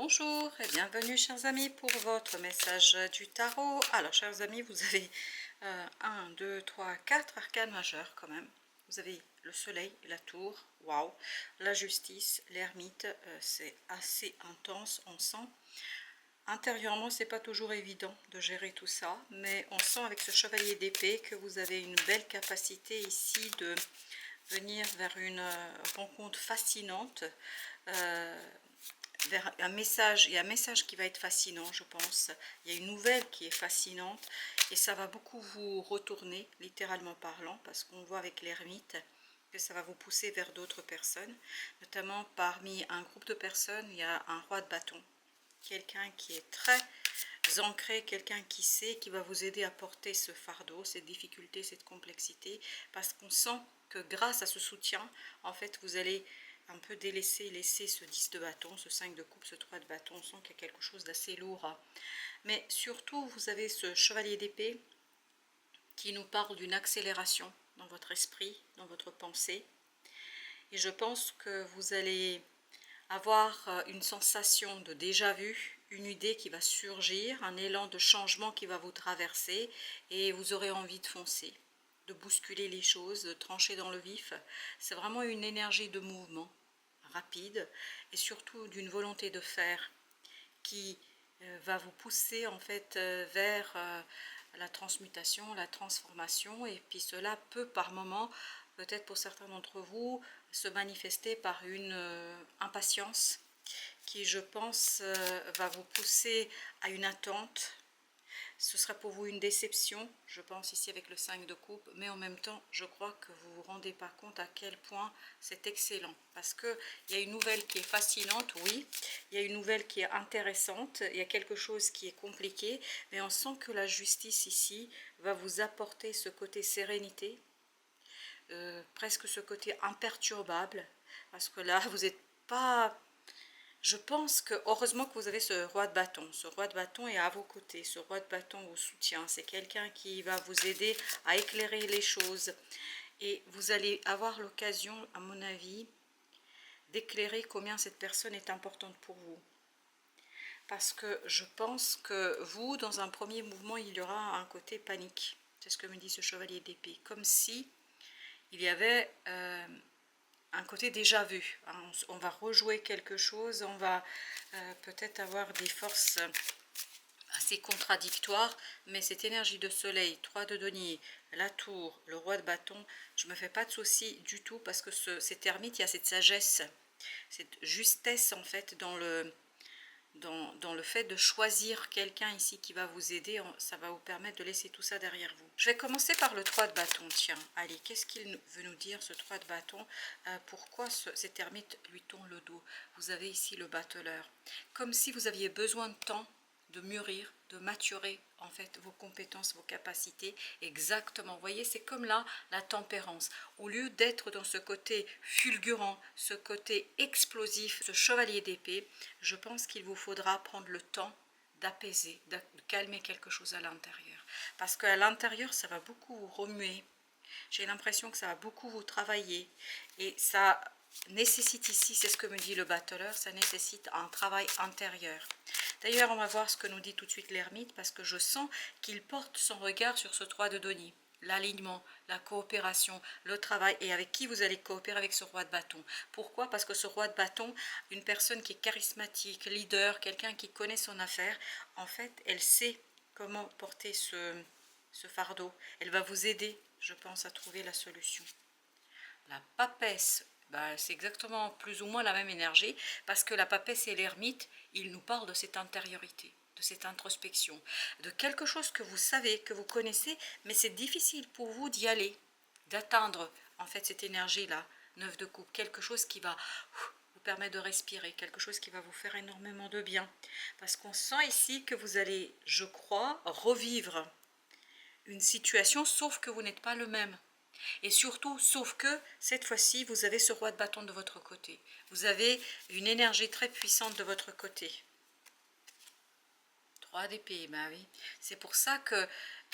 Bonjour et bienvenue chers amis pour votre message du tarot. Alors chers amis, vous avez 1, 2, 3, 4 arcanes majeurs quand même. Vous avez le soleil, la tour, waouh, la justice, l'ermite, c'est assez intense, on sent. Intérieurement, c'est pas toujours évident de gérer tout ça, mais on sent avec ce chevalier d'épée que vous avez une belle capacité ici de venir vers une rencontre fascinante. Vers un message, il y a un message qui va être fascinant, je pense. Il y a une nouvelle qui est fascinante et ça va beaucoup vous retourner, littéralement parlant, parce qu'on voit avec l'ermite que ça va vous pousser vers d'autres personnes. Notamment parmi un groupe de personnes, il y a un roi de bâton. Quelqu'un qui est très ancré, quelqu'un qui sait, qui va vous aider à porter ce fardeau, cette difficulté, cette complexité, parce qu'on sent que grâce à ce soutien, en fait, vous allez un peu laisser ce 10 de bâton, ce 5 de coupe, ce 3 de bâton. On sent qu'il y a quelque chose d'assez lourd. Mais surtout, vous avez ce chevalier d'épée qui nous parle d'une accélération dans votre esprit, dans votre pensée. Et je pense que vous allez avoir une sensation de déjà-vu, une idée qui va surgir, un élan de changement qui va vous traverser et vous aurez envie de foncer, de bousculer les choses, de trancher dans le vif. C'est vraiment une énergie de mouvement rapide et surtout d'une volonté de faire qui va vous pousser en fait vers la transmutation, la transformation, et puis cela peut par moment, peut-être pour certains d'entre vous, se manifester par une impatience qui, je pense, va vous pousser à une attente. Ce sera pour vous une déception, je pense ici avec le 5 de coupe, mais en même temps, je crois que vous vous rendez pas compte à quel point c'est excellent. Parce qu'il y a une nouvelle qui est fascinante, oui, il y a une nouvelle qui est intéressante, il y a quelque chose qui est compliqué, mais on sent que la justice ici va vous apporter ce côté sérénité, presque ce côté imperturbable, parce que là, vous n'êtes pas... Je pense que heureusement que vous avez ce roi de bâton. Ce roi de bâton est à vos côtés. Ce roi de bâton vous soutient. C'est quelqu'un qui va vous aider à éclairer les choses. Et vous allez avoir l'occasion, à mon avis, d'éclairer combien cette personne est importante pour vous. Parce que je pense que vous, dans un premier mouvement, il y aura un côté panique. C'est ce que me dit ce chevalier d'épée. Comme si il y avait... un côté déjà vu, hein. On va rejouer quelque chose, on va peut-être avoir des forces assez contradictoires, mais cette énergie de soleil, 3 de denier, la tour, le roi de bâton, je ne me fais pas de soucis du tout, parce que cet ermite, il y a cette sagesse, cette justesse en fait dans le fait de choisir quelqu'un ici qui va vous aider. Ça va vous permettre de laisser tout ça derrière vous. Je vais commencer par le 3 de bâton. Tiens, allez, qu'est-ce qu'il veut nous dire ce 3 de bâton? Pourquoi cet ermite lui tourne le dos? Vous avez ici le battleur. Comme si vous aviez besoin de temps de mûrir, de maturer en fait vos compétences, vos capacités. Exactement, vous voyez, c'est comme là la tempérance. Au lieu d'être dans ce côté fulgurant, ce côté explosif, ce chevalier d'épée, je pense qu'il vous faudra prendre le temps d'apaiser, de calmer quelque chose à l'intérieur. Parce qu'à l'intérieur, ça va beaucoup vous remuer. J'ai l'impression que ça va beaucoup vous travailler. Et ça nécessite ici, c'est ce que me dit le battleur, ça nécessite un travail intérieur. D'ailleurs, on va voir ce que nous dit tout de suite l'ermite, parce que je sens qu'il porte son regard sur ce 3 de denier. L'alignement, la coopération, le travail, et avec qui vous allez coopérer avec ce roi de bâton. Pourquoi? Parce que ce roi de bâton, une personne qui est charismatique, leader, quelqu'un qui connaît son affaire, en fait, elle sait comment porter ce fardeau. Elle va vous aider, je pense, à trouver la solution. La papesse, bah, c'est exactement plus ou moins la même énergie, parce que la papesse et l'ermite, ils nous parlent de cette intériorité, de cette introspection, de quelque chose que vous savez, que vous connaissez, mais c'est difficile pour vous d'y aller, d'atteindre en fait cette énergie-là, 9 de coupe, quelque chose qui va vous permettre de respirer, quelque chose qui va vous faire énormément de bien, parce qu'on sent ici que vous allez, je crois, revivre une situation, sauf que vous n'êtes pas le même. Et surtout, sauf que cette fois-ci, vous avez ce roi de bâton de votre côté. Vous avez une énergie très puissante de votre côté. 3 d'épée, ben oui. C'est pour ça que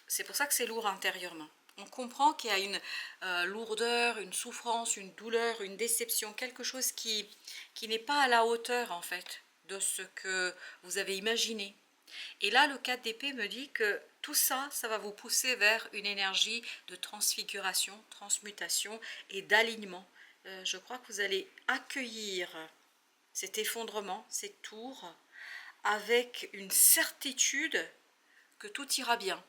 c'est lourd intérieurement. On comprend qu'il y a une lourdeur, une souffrance, une douleur, une déception, quelque chose qui n'est pas à la hauteur en fait de ce que vous avez imaginé. Et là, le 4 d'épée me dit que tout ça, ça va vous pousser vers une énergie de transfiguration, transmutation et d'alignement. Je crois que vous allez accueillir cet effondrement, ces tours, avec une certitude que tout ira bien.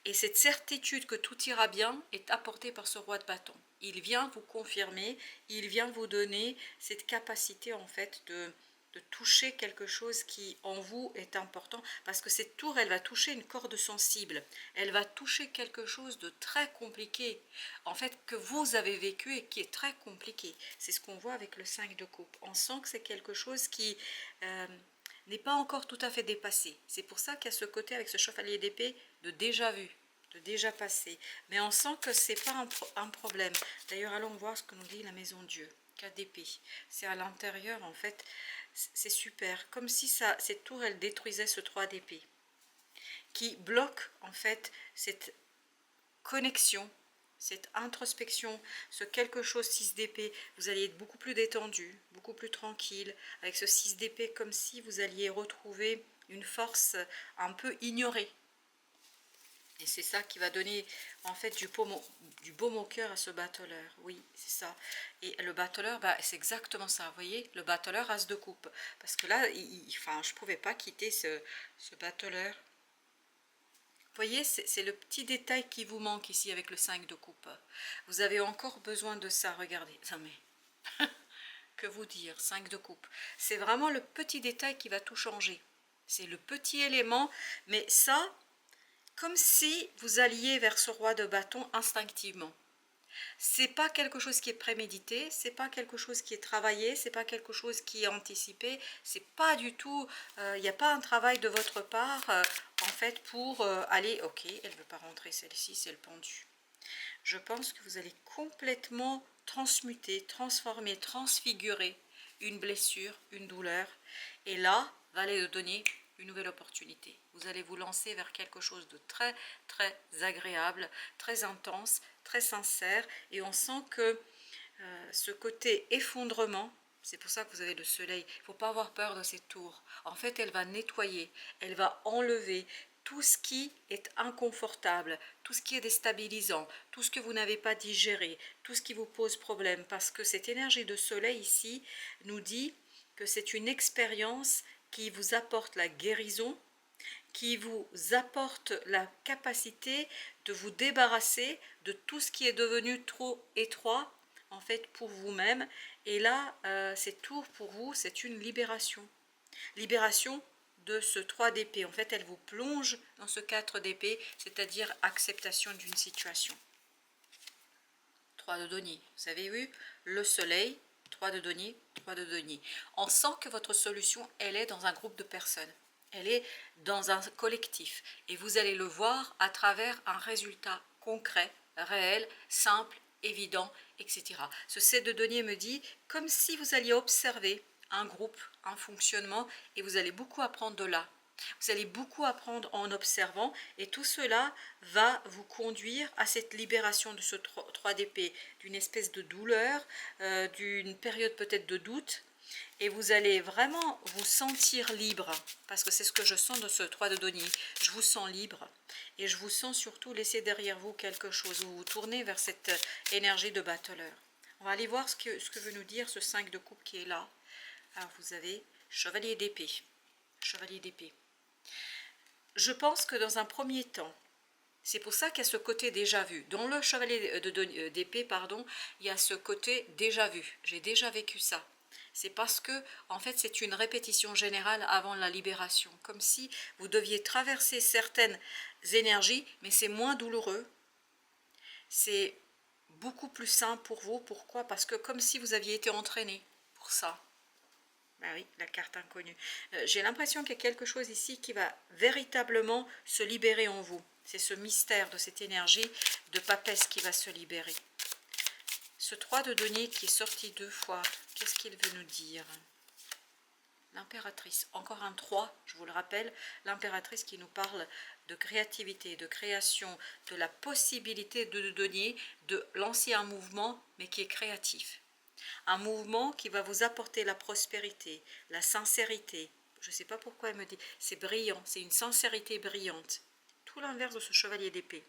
Et cette certitude que tout ira bien est apportée par ce roi de bâton. Il vient vous confirmer, il vient vous donner cette capacité en fait de toucher quelque chose qui en vous est important, parce que cette tour, elle va toucher une corde sensible, elle va toucher quelque chose de très compliqué, en fait, que vous avez vécu et qui est très compliqué. C'est ce qu'on voit avec le 5 de coupe. On sent que c'est quelque chose qui n'est pas encore tout à fait dépassé. C'est pour ça qu'il y a ce côté avec ce chevalier d'épée de déjà vu, de déjà passé. Mais on sent que c'est pas un problème. D'ailleurs, allons voir ce que nous dit la maison Dieu. 4 d'épée. C'est à l'intérieur, en fait, c'est super. Comme si cette tour, elle détruisait ce 3 d'épée. Qui bloque, en fait, cette connexion, cette introspection, ce quelque chose 6 d'épée. Vous alliez être beaucoup plus détendu, beaucoup plus tranquille, avec ce 6 d'épée, comme si vous alliez retrouver une force un peu ignorée. Et c'est ça qui va donner en fait du baume au cœur à ce battleur. Oui, c'est ça. Et le battleur, bah, c'est exactement ça. Vous voyez, le battleur as de coupe. Parce que là, enfin, je ne pouvais pas quitter ce battleur. Vous voyez, c'est le petit détail qui vous manque ici avec le 5 de coupe. Vous avez encore besoin de ça. Regardez. Non mais, que vous dire, 5 de coupe. C'est vraiment le petit détail qui va tout changer. C'est le petit élément. Mais ça, comme si vous alliez vers ce roi de bâton instinctivement. C'est pas quelque chose qui est prémédité, c'est pas quelque chose qui est travaillé, c'est pas quelque chose qui est anticipé, c'est pas du tout, il n'y a pas un travail de votre part, en fait, pour aller, ok, elle veut pas rentrer celle-ci, c'est le pendu. Je pense que vous allez complètement transmuter, transformer, transfigurer une blessure, une douleur, et là, va aller donner une nouvelle opportunité. Vous allez vous lancer vers quelque chose de très très agréable, très intense, très sincère, et on sent que ce côté effondrement, c'est pour ça que vous avez le soleil, il ne faut pas avoir peur de cette tour. En fait, elle va nettoyer, elle va enlever tout ce qui est inconfortable, tout ce qui est déstabilisant, tout ce que vous n'avez pas digéré, tout ce qui vous pose problème, parce que cette énergie de soleil ici nous dit que c'est une expérience qui vous apporte la guérison, qui vous apporte la capacité de vous débarrasser de tout ce qui est devenu trop étroit, en fait, pour vous-même. Et là, cette tour, pour vous, c'est une libération. Libération de ce 3 d'épée. En fait, elle vous plonge dans ce 4 d'épée, c'est-à-dire acceptation d'une situation. 3 de denier. Vous avez vu le soleil, 3 de denier, 3 de denier. On sent que votre solution, elle est dans un groupe de personnes. Elle est dans un collectif. Et vous allez le voir à travers un résultat concret, réel, simple, évident, etc. Ce 7 de denier me dit comme si vous alliez observer un groupe, un fonctionnement, et vous allez beaucoup apprendre de là. Vous allez beaucoup apprendre en observant, et tout cela va vous conduire à cette libération de ce 3 d'épée, d'une espèce de douleur, d'une période peut-être de doute, et vous allez vraiment vous sentir libre, parce que c'est ce que je sens de ce 3 de denier. Je vous sens libre, et je vous sens surtout laisser derrière vous quelque chose, vous vous tournez vers cette énergie de battleur. On va aller voir ce que veut nous dire ce 5 de coupe qui est là. Alors vous avez chevalier d'épée, chevalier d'épée. Je pense que dans un premier temps, c'est pour ça qu'il y a ce côté déjà vu. Dans le chevalier d'épée, pardon, il y a ce côté déjà vu. J'ai déjà vécu ça. C'est parce que, en fait, c'est une répétition générale avant la libération. Comme si vous deviez traverser certaines énergies, mais c'est moins douloureux. C'est beaucoup plus simple pour vous. Pourquoi? Parce que comme si vous aviez été entraîné pour ça. Ben oui, la carte inconnue. J'ai l'impression qu'il y a quelque chose ici qui va véritablement se libérer en vous. C'est ce mystère de cette énergie de papesse qui va se libérer. Ce 3 de denier qui est sorti 2 fois, qu'est-ce qu'il veut nous dire? L'impératrice, encore un 3, je vous le rappelle, l'impératrice qui nous parle de créativité, de création, de la possibilité de denier, de lancer un mouvement, mais qui est créatif. Un mouvement qui va vous apporter la prospérité, la sincérité. Je ne sais pas pourquoi elle me dit, c'est brillant, c'est une sincérité brillante. Tout l'inverse de ce chevalier d'épée.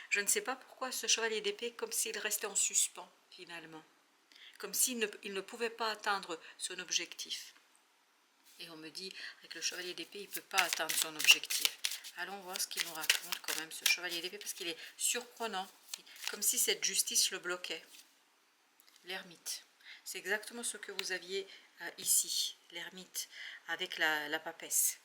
Je ne sais pas pourquoi ce chevalier d'épée, comme s'il restait en suspens, finalement. Comme s'il ne pouvait pas atteindre son objectif. Et on me dit, avec le chevalier d'épée, il ne peut pas atteindre son objectif. Allons voir ce qu'il nous raconte quand même, ce chevalier d'épée, parce qu'il est surprenant. Comme si cette justice le bloquait. L'ermite. C'est exactement ce que vous aviez ici, l'ermite, avec la papesse.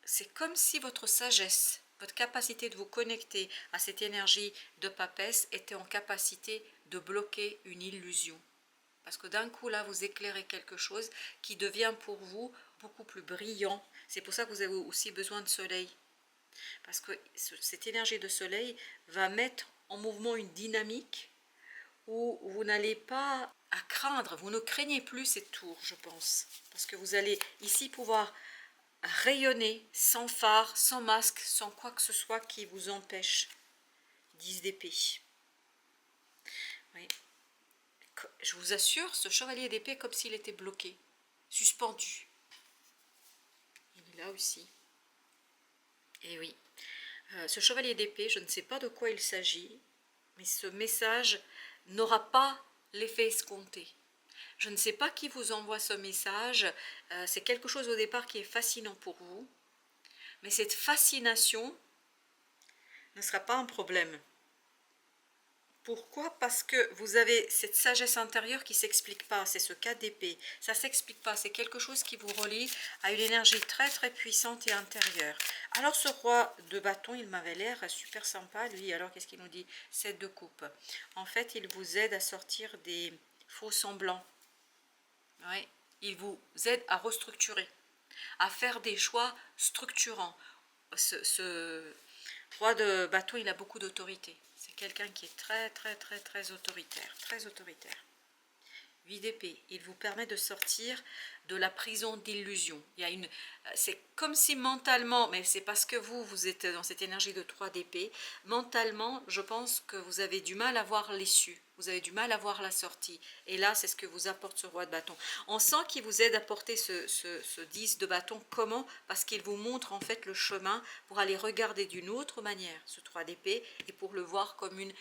C'est comme si votre sagesse, votre capacité de vous connecter à cette énergie de papesse était en capacité de bloquer une illusion. Parce que d'un coup, là, vous éclairez quelque chose qui devient pour vous beaucoup plus brillant. C'est pour ça que vous avez aussi besoin de soleil. Parce que cette énergie de soleil va mettre en mouvement une dynamique où vous n'allez pas à craindre, vous ne craignez plus cette tour, je pense. Parce que vous allez ici pouvoir rayonner sans phare, sans masque, sans quoi que ce soit qui vous empêche. 10 d'épée. Oui. Je vous assure, ce chevalier d'épée comme s'il était bloqué, suspendu. Il est là aussi. Et oui, ce chevalier d'épée, je ne sais pas de quoi il s'agit, mais ce message n'aura pas l'effet escompté. Je ne sais pas qui vous envoie ce message, c'est quelque chose au départ qui est fascinant pour vous, mais cette fascination ne sera pas un problème. Pourquoi? Parce que vous avez cette sagesse intérieure qui ne s'explique pas, c'est ce cas d'épée. Ça ne s'explique pas, c'est quelque chose qui vous relie à une énergie très très puissante et intérieure. Alors ce roi de bâton, il m'avait l'air super sympa, lui. Alors qu'est-ce qu'il nous dit? 7 de coupe. En fait, il vous aide à sortir des faux semblants. Oui, il vous aide à restructurer, à faire des choix structurants. Ce roi de bâton, il a beaucoup d'autorité. C'est quelqu'un qui est très, très, très, très autoritaire. Très autoritaire. 8 d'épée. Il vous permet de sortir de la prison d'illusion. C'est comme si mentalement, mais c'est parce que vous êtes dans cette énergie de 3 d'épée, mentalement, je pense que vous avez du mal à voir l'issue. Vous avez du mal à voir la sortie. Et là, c'est ce que vous apporte ce roi de bâton. On sent qu'il vous aide à porter ce 10 de bâton. Comment? Parce qu'il vous montre en fait le chemin pour aller regarder d'une autre manière ce 3 d'épée et pour le voir comme une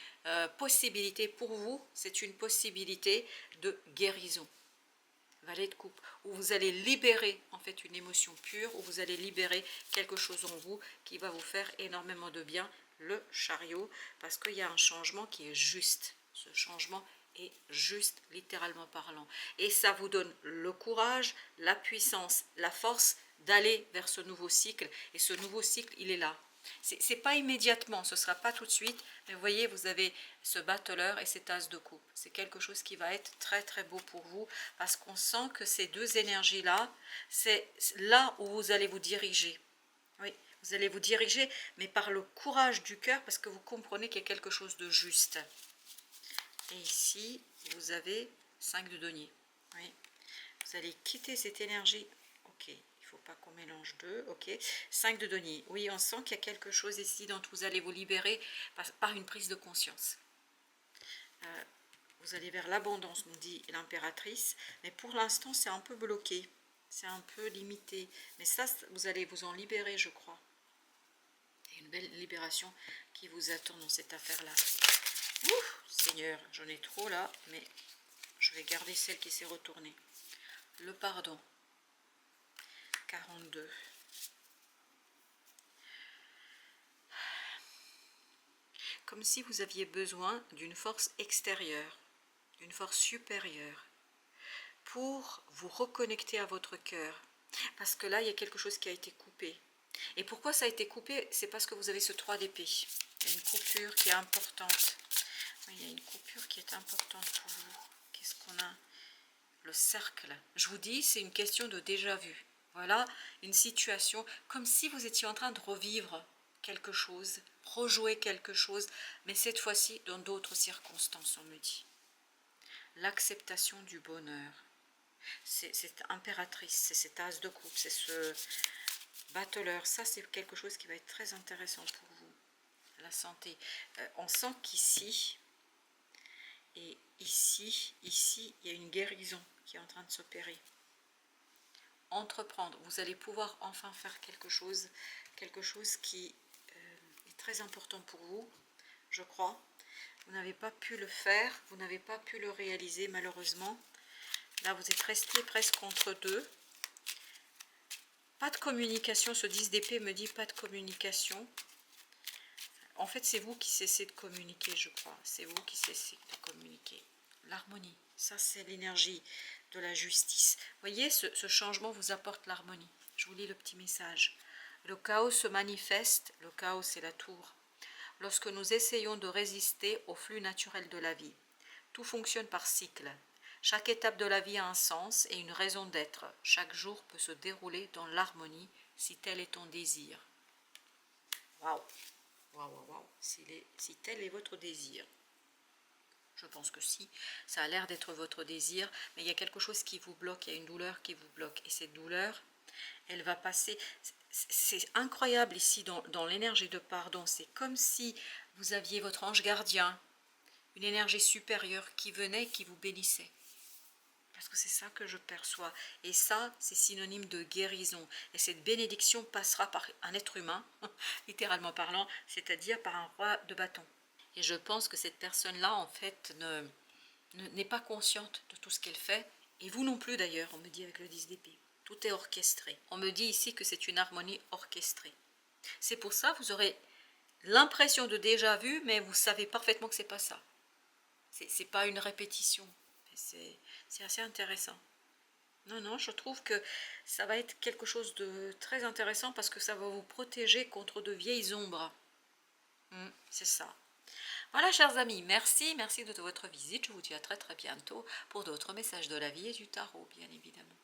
possibilité pour vous. C'est une possibilité de guérison. Valet de coupe, où vous allez libérer en fait une émotion pure, où vous allez libérer quelque chose en vous qui va vous faire énormément de bien. Le chariot, parce qu'il y a un changement qui est juste. Ce changement est juste, littéralement parlant. Et ça vous donne le courage, la puissance, la force d'aller vers ce nouveau cycle. Et ce nouveau cycle, il est là. C'est pas immédiatement, ce ne sera pas tout de suite, mais vous voyez, vous avez ce battleur et cet as de coupe. C'est quelque chose qui va être très très beau pour vous, parce qu'on sent que ces deux énergies-là, c'est là où vous allez vous diriger. Oui, vous allez vous diriger, mais par le courage du cœur, parce que vous comprenez qu'il y a quelque chose de juste. Et ici, vous avez 5 de denier. Oui. Vous allez quitter cette énergie. Ok. Il ne faut pas qu'on mélange deux, ok. 5 de denier. Oui, on sent qu'il y a quelque chose ici dont vous allez vous libérer par une prise de conscience. Vous allez vers l'abondance, nous dit l'impératrice, mais pour l'instant, c'est un peu bloqué. C'est un peu limité. Mais ça, vous allez vous en libérer, je crois. Il y a une belle libération qui vous attend dans cette affaire-là. Ouh, Seigneur, j'en ai trop là, mais je vais garder celle qui s'est retournée. Le pardon. 42. Comme si vous aviez besoin d'une force extérieure, d'une force supérieure, pour vous reconnecter à votre cœur. Parce que là, il y a quelque chose qui a été coupé. Et pourquoi ça a été coupé? C'est parce que vous avez ce 3 d'épée. Il y a une coupure qui est importante. Il y a une coupure qui est importante pour vous. Qu'est-ce qu'on a? Le cercle. Je vous dis, c'est une question de déjà-vu. Voilà une situation comme si vous étiez en train de revivre quelque chose, rejouer quelque chose, mais cette fois-ci dans d'autres circonstances, on me dit. L'acceptation du bonheur. C'est cette impératrice, c'est cet as de coupe, c'est ce battleur. Ça, c'est quelque chose qui va être très intéressant pour vous. La santé. On sent qu'ici, Et ici, il y a une guérison qui est en train de s'opérer. Entreprendre, vous allez pouvoir enfin faire quelque chose qui est très important pour vous, je crois. Vous n'avez pas pu le faire, vous n'avez pas pu le réaliser malheureusement. Là, vous êtes resté presque entre deux. Pas de communication, ce 10 d'épée me dit pas de communication. En fait, c'est vous qui cessez de communiquer, je crois. C'est vous qui cessez de communiquer. L'harmonie, ça c'est l'énergie de la justice. Vous voyez, ce changement vous apporte l'harmonie. Je vous lis le petit message. Le chaos se manifeste, le chaos c'est la tour, lorsque nous essayons de résister au flux naturel de la vie. Tout fonctionne par cycle. Chaque étape de la vie a un sens et une raison d'être. Chaque jour peut se dérouler dans l'harmonie si tel est ton désir. Waouh! Waouh, waouh, waouh, si tel est votre désir. Je pense que si, ça a l'air d'être votre désir, mais il y a quelque chose qui vous bloque, il y a une douleur qui vous bloque. Et cette douleur, elle va passer. C'est incroyable ici dans l'énergie de pardon. C'est comme si vous aviez votre ange gardien, une énergie supérieure qui venait et qui vous bénissait. Parce que c'est ça que je perçois. Et ça, c'est synonyme de guérison. Et cette bénédiction passera par un être humain, littéralement parlant, c'est-à-dire par un roi de bâton. Et je pense que cette personne-là, en fait, n'est pas consciente de tout ce qu'elle fait. Et vous non plus d'ailleurs, on me dit avec le 10 d'épée. Tout est orchestré. On me dit ici que c'est une harmonie orchestrée. C'est pour ça que vous aurez l'impression de déjà vu, mais vous savez parfaitement que c'est pas ça. C'est pas une répétition. C'est assez intéressant. Non, non, je trouve que ça va être quelque chose de très intéressant parce que ça va vous protéger contre de vieilles ombres. C'est ça. Voilà, chers amis, merci de votre visite. Je vous dis à très bientôt pour d'autres messages de la vie et du tarot, bien évidemment.